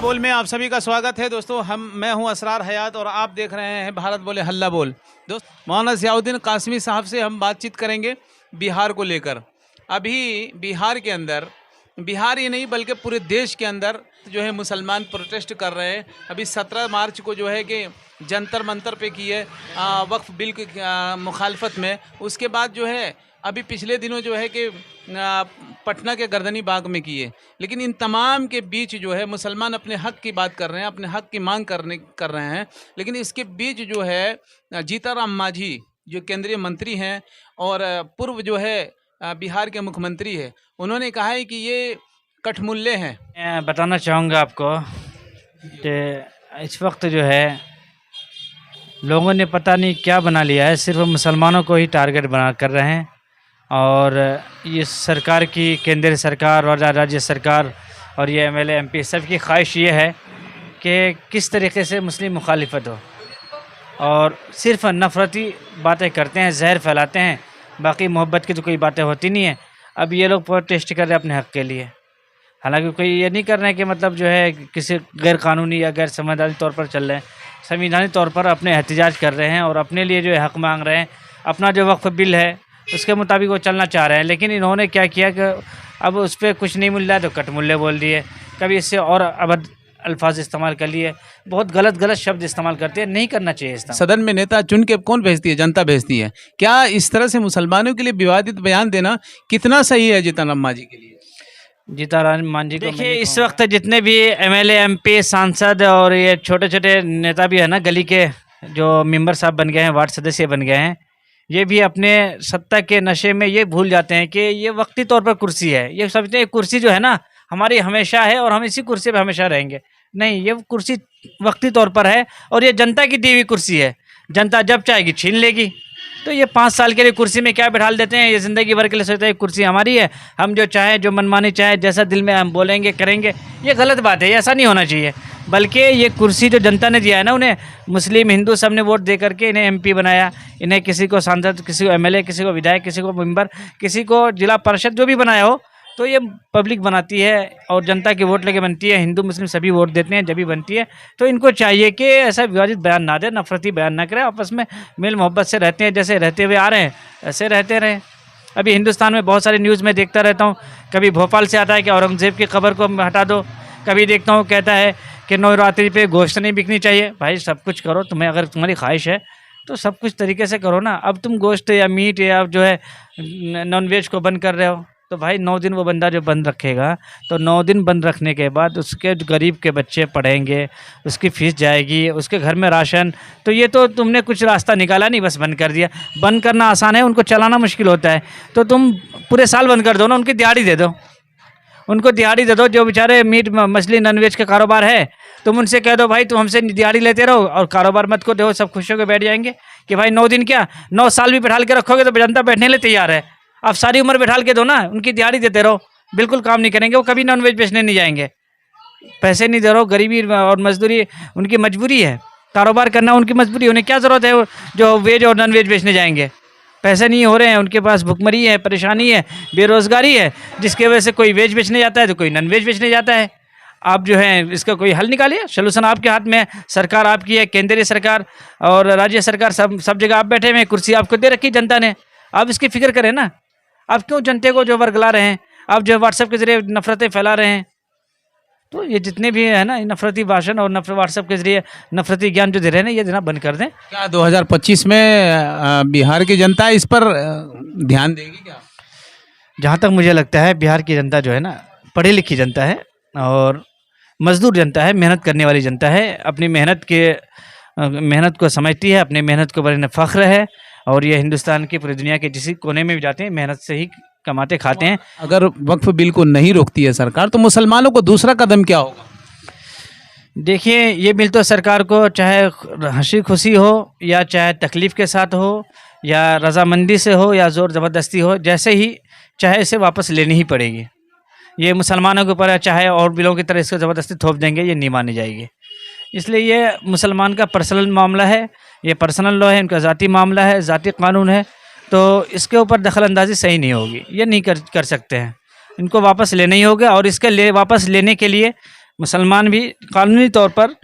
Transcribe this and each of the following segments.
बोल में आप सभी का स्वागत है दोस्तों। मैं हूं असरार हयात और आप देख रहे हैं भारत बोले हल्ला बोल। दोस्त मौलाना ज़ियाउद्दीन कासमी साहब से हम बातचीत करेंगे बिहार को लेकर। अभी बिहार के अंदर, बिहार ही नहीं बल्कि पूरे देश के अंदर जो है मुसलमान प्रोटेस्ट कर रहे हैं। अभी 17 मार्च को जो है कि जंतर मंतर पे की है वक्फ बिल की मुखालफत में। उसके बाद जो है अभी पिछले दिनों जो है कि पटना के गर्दनी बाग में किए। लेकिन इन तमाम के बीच जो है मुसलमान अपने हक़ की बात कर रहे हैं, अपने हक़ की मांग कर रहे हैं। लेकिन इसके बीच जो है जीतनराम मांझी जो केंद्रीय मंत्री हैं और पूर्व जो है बिहार के मुख्यमंत्री है, उन्होंने कहा है कि ये कठमुल्ले हैं। मैं बताना चाहूँगा आपको कि इस वक्त जो है लोगों ने पता नहीं क्या बना लिया है, सिर्फ मुसलमानों को ही टारगेट बना कर रहे हैं। और ये सरकार की, केंद्र सरकार और राज्य सरकार और ये एमएलए एमपी सबकी ख्वाहिश ये है कि किस तरीके से मुस्लिम मुखालिफत हो, और सिर्फ नफ़रती बातें करते हैं, जहर फैलाते हैं। बाकी मोहब्बत की तो कोई बातें होती नहीं है। अब ये लोग प्रोटेस्ट कर रहे हैं अपने हक़ के लिए, हालांकि कोई ये नहीं कर रहे हैं कि मतलब जो है किसी गैर कानूनी या गैर संवैधानिक तौर पर चल रहे हैं। संविधानिक तौर पर अपने एहतजाज कर रहे हैं और अपने लिए जो है हक़ मांग रहे हैं। अपना जो वक्फ बिल है उसके मुताबिक वो चलना चाह रहे हैं। लेकिन इन्होंने क्या किया कि अब उस पर कुछ नहीं मिल रहा है तो कटमुल्ले बोल दिए, कभी इससे और अभद्र अल्फाज इस्तेमाल कर लिए, बहुत गलत शब्द इस्तेमाल करते हैं। नहीं करना चाहिए इस्तेमाल। सदन में नेता चुन के कौन भेजती है? जनता भेजती है। क्या इस तरह से मुसलमानों के लिए विवादित बयान देना कितना सही है जीतनराम मांझी के लिए? जीतनराम मांझी को देखिए, इस वक्त जितने भी एमएलए एमपी सांसद और ये छोटे छोटे नेता भी है ना, गली के जो मेंबर साहब बन गए हैं, वार्ड सदस्य बन गए हैं, ये भी अपने सत्ता के नशे में ये भूल जाते हैं कि ये वक्ती तौर पर कुर्सी है। ये समझते हैं कुर्सी जो है ना हमारी हमेशा है और हम इसी कुर्सी पे हमेशा रहेंगे। नहीं, ये कुर्सी वक्ती तौर पर है और ये जनता की दी हुई कुर्सी है। जनता जब चाहेगी छीन लेगी। तो ये 5 साल के लिए कुर्सी में क्या बिठाल देते हैं, ये ज़िंदगी भर के लिए सोचते हैं कुर्सी हमारी है, हम जो चाहें, जो मनमानी चाहे, जैसा दिल में हम बोलेंगे करेंगे। ये गलत बात है, ये ऐसा नहीं होना चाहिए। बल्कि ये कुर्सी जो जनता ने दिया है ना, उन्हें मुस्लिम हिंदू सब ने वोट दे करके इन्हें एमपी बनाया, इन्हें किसी को सांसद, किसी को एमएलए, किसी को विधायक, किसी को मेंबर, किसी को जिला परिषद, जो भी बनाया हो, तो ये पब्लिक बनाती है और जनता की वोट लेके बनती है। हिंदू मुस्लिम सभी वोट देते हैं जब भी बनती है। तो इनको चाहिए कि ऐसा विवादित बयान ना दे, नफरती बयान ना करें, आपस में मेल मोहब्बत से रहते हैं, जैसे रहते हुए आ रहे हैं ऐसे रहते रहें। अभी हिंदुस्तान में बहुत सारी न्यूज़ में देखता रहता हूँ, कभी भोपाल से आता है कि औरंगज़ेब की खबर को हटा दो, कभी देखता हूँ कहता है कि नवरात्रि पे गोश्त नहीं बिकनी चाहिए। भाई सब कुछ करो, तुम्हें अगर तुम्हारी ख्वाहिश है तो सब कुछ तरीके से करो ना। अब तुम गोश्त या मीट या जो है नॉन वेज को बंद कर रहे हो, तो भाई 9 दिन वो बंदा जो बंद रखेगा, तो 9 दिन बंद रखने के बाद उसके गरीब के बच्चे पढ़ेंगे, उसकी फ़ीस जाएगी, उसके घर में राशन। तो ये तो तुमने कुछ रास्ता निकाला नहीं, बस बंद कर दिया। बंद करना आसान है, उनको चलाना मुश्किल होता है। तो तुम पूरे साल बंद कर दो ना, उनकी दिहाड़ी दे दो, उनको दिहाड़ी दे दो। जो बेचारे मीट मछली नॉनवेज का कारोबार है, तुम उनसे कह दो भाई तुम हमसे दिहाड़ी लेते रहो और कारोबार मत को दो, सब खुश होकर बैठ जाएंगे। कि भाई 9 दिन क्या 9 साल भी बैठाल के रखोगे तो जनता बैठने के लिए तैयार है। आप सारी उम्र बैठाल के दो ना, उनकी दिहाड़ी देते रहो, बिल्कुल काम नहीं करेंगे, वो कभी नॉनवेज बेचने नहीं जाएंगे। पैसे नहीं दे रहे हो, गरीबी और मजदूरी उनकी मजबूरी है, कारोबार करना उनकी मजबूरी। उन्हें क्या ज़रूरत है जो वेज और नॉनवेज बेचने जाएंगे? पैसे नहीं हो रहे हैं, उनके पास भुखमरी है, परेशानी है, बेरोज़गारी है, जिसकी वजह से कोई वेज बेचने जाता है तो कोई नॉन वेज बेचने जाता है। आप जो है इसका कोई हल निकालिए, सोल्यूशन आपके हाथ में है। सरकार आपकी है, केंद्रीय सरकार और राज्य सरकार, सब जगह आप बैठे हुए हैं, कुर्सी आपको दे रखी जनता ने। आप इसकी फिक्र करें ना। आप क्यों जनता को जो वर्गला रहे हैं, आप जो व्हाट्सएप के ज़रिए नफ़रतें फैला रहे हैं? तो ये जितने भी है ना नफरती भाषण और व्हाट्सएप के जरिए नफरती ज्ञान जो दे रहे हैं ना, ये देना बंद कर दें। क्या 2025 में बिहार की जनता इस पर ध्यान देगी क्या? जहाँ तक मुझे लगता है बिहार की जनता जो है ना पढ़ी लिखी जनता है और मजदूर जनता है, मेहनत करने वाली जनता है, अपनी मेहनत को समझती है, अपनी मेहनत को बड़े फ़ख्र है। और ये हिंदुस्तान की पूरी दुनिया के जिस कोने में भी जाते हैं मेहनत से ही कमाते खाते हैं। अगर वक्फ बिल को नहीं रोकती है सरकार, तो मुसलमानों को दूसरा कदम क्या होगा? देखिए, ये बिल तो सरकार को चाहे हंसी खुशी हो या चाहे तकलीफ़ के साथ हो या रजामंदी से हो या ज़ोर ज़बरदस्ती हो, जैसे ही चाहे इसे वापस लेनी ही पड़ेगी। ये मुसलमानों के ऊपर चाहे और बिलों की तरह इसको ज़बरदस्ती थोप देंगे, ये नहीं मानी जाएगी। इसलिए ये मुसलमान का पर्सनल मामला है, ये पर्सनल लॉ है, इनका ज़ाती मामला है, ज़ाती कानून है। तो इसके ऊपर दखल अंदाज़ी सही नहीं होगी, ये नहीं कर सकते हैं। इनको वापस लेना ही होगा और इसके वापस लेने के लिए मुसलमान भी कानूनी तौर पर,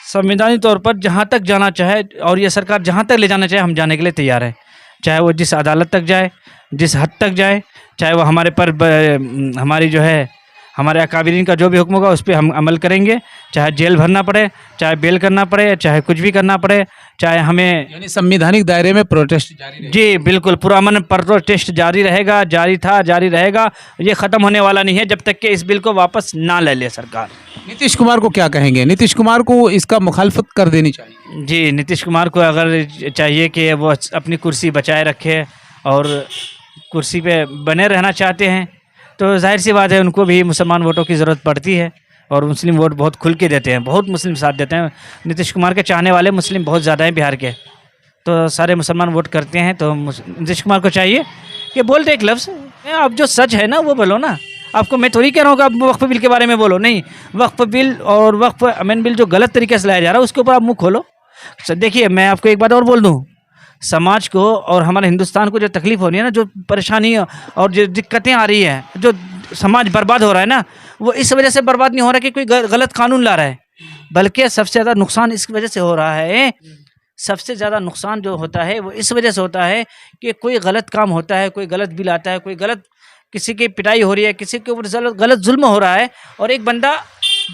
संवैधानिक तौर पर जहाँ तक जाना चाहे और ये सरकार जहाँ तक ले जाना चाहे हम जाने के लिए तैयार है। चाहे वो जिस अदालत तक जाए, जिस हद तक जाए, चाहे वो हमारे पर हमारी जो है हमारे अकाबिरीन का जो भी हुक्म होगा उस पर हम अमल करेंगे। चाहे जेल भरना पड़े, चाहे बेल करना पड़े, चाहे कुछ भी करना पड़े, चाहे हमें, यानी संवैधानिक दायरे में प्रोटेस्ट जारी रहेगा। जी बिल्कुल, पुरअमन प्रोटेस्ट जारी रहेगा, जारी था, जारी रहेगा। ये ख़त्म होने वाला नहीं है जब तक कि इस बिल को वापस ना ले ले सरकार। नीतीश कुमार को क्या कहेंगे? नीतीश कुमार को इसका मुखालफत कर देनी चाहिए। जी, नीतीश कुमार को अगर चाहिए कि वो अपनी कुर्सी बचाए रखे और कुर्सी पे बने रहना चाहते हैं तो जाहिर सी बात है उनको भी मुसलमान वोटों की ज़रूरत पड़ती है। और मुस्लिम वोट बहुत खुल के देते हैं, बहुत मुस्लिम साथ देते हैं। नीतीश कुमार के चाहने वाले मुस्लिम बहुत ज़्यादा हैं बिहार के, तो सारे मुसलमान वोट करते हैं। तो नीतीश कुमार को चाहिए कि बोल दे एक लफ्ज़, आप जो सच है ना वो बोलो ना। आपको मैं थोड़ी कह रहा हूँ कि आप वक्फ बिल के बारे में बोलो, नहीं, वक्फ बिल और वक्फ अमेंड बिल जो गलत तरीके से लाया जा रहा है उसके ऊपर आप मुँह खोलो। देखिए, मैं आपको एक बात और बोल दूँ, समाज को और हमारे हिंदुस्तान को जो तकलीफ़ हो रही है ना, जो परेशानी और जो दिक्कतें आ रही है, जो समाज बर्बाद हो रहा है ना, वो इस वजह से बर्बाद नहीं हो रहा कि कोई गलत कानून ला रहा है, बल्कि सबसे ज़्यादा नुकसान इस वजह से हो रहा है। सबसे ज़्यादा नुकसान जो होता है वो इस वजह से होता है कि कोई गलत काम होता है, कोई गलत बिल आता है, कोई गलत, किसी की पिटाई हो रही है, किसी के ऊपर गलत जुल्म हो रहा है और एक बंदा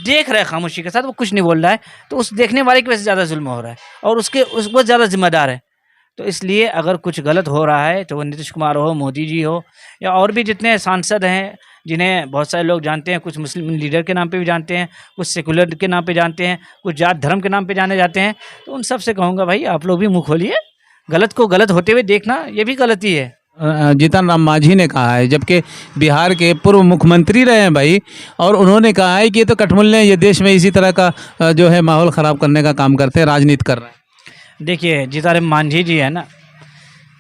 देख रहा है खामोशी के साथ, वो कुछ नहीं बोल रहा है, तो उस देखने वाले की वजह से ज़्यादा जुल्म हो रहा है और वो ज़्यादा जिम्मेदार है। तो इसलिए अगर कुछ गलत हो रहा है तो वो नीतीश कुमार हो, मोदी जी हो, या और भी जितने सांसद हैं जिन्हें बहुत सारे लोग जानते हैं, कुछ मुस्लिम लीडर के नाम पे भी जानते हैं, कुछ सेकुलर के नाम पे जानते हैं, कुछ जात धर्म के नाम पे जाने जाते हैं, तो उन सब से कहूँगा भाई आप लोग भी मुँह खोलिए। गलत को गलत होते हुए देखना ये भी गलती है। जीतन राम मांझी ने कहा है, जबकि बिहार के पूर्व मुख्यमंत्री रहे हैं भाई, और उन्होंने कहा है कि ये तो कठमुल्ले ये देश में इसी तरह का जो है माहौल ख़राब करने का काम करते हैं, राजनीति कर रहे हैं। देखिए, जीतन राम मांझी जी है ना,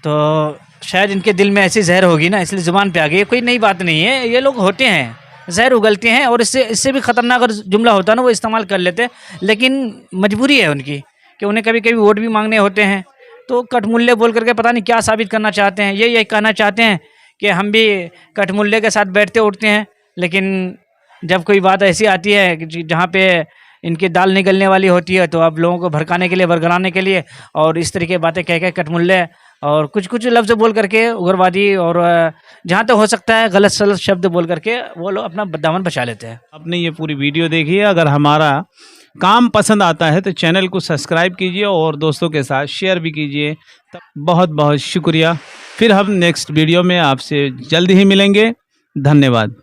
तो शायद इनके दिल में ऐसी जहर होगी ना, इसलिए ज़ुबान पे आ गई। कोई नई बात नहीं है, ये लोग होते हैं, जहर उगलते हैं और इससे भी ख़तरनाक अगर जुमला होता ना वो इस्तेमाल कर लेते, लेकिन मजबूरी है उनकी कि उन्हें कभी कभी वोट भी मांगने होते हैं। तो कठमुल्ले बोल करके पता नहीं क्या साबित करना चाहते हैं। ये कहना चाहते हैं कि हम भी कठमुल्ले के साथ बैठते उठते हैं, लेकिन जब कोई बात ऐसी आती है जहाँ पे इनकी दाल निकलने वाली होती है तो आप लोगों को भड़काने के लिए, बरगलाने के लिए और इस तरीके बातें कह के कठमुल्ले और कुछ कुछ लफ्ज़ बोल करके उग्रवादी और जहाँ तक हो सकता है गलत सलत शब्द बोल करके वो लोग अपना दामन बचा लेते हैं। आपने ये पूरी वीडियो देखी है, अगर हमारा काम पसंद आता है तो चैनल को सब्सक्राइब कीजिए और दोस्तों के साथ शेयर भी कीजिए। बहुत बहुत शुक्रिया। फिर हम नेक्स्ट वीडियो में आपसे जल्द ही मिलेंगे। धन्यवाद।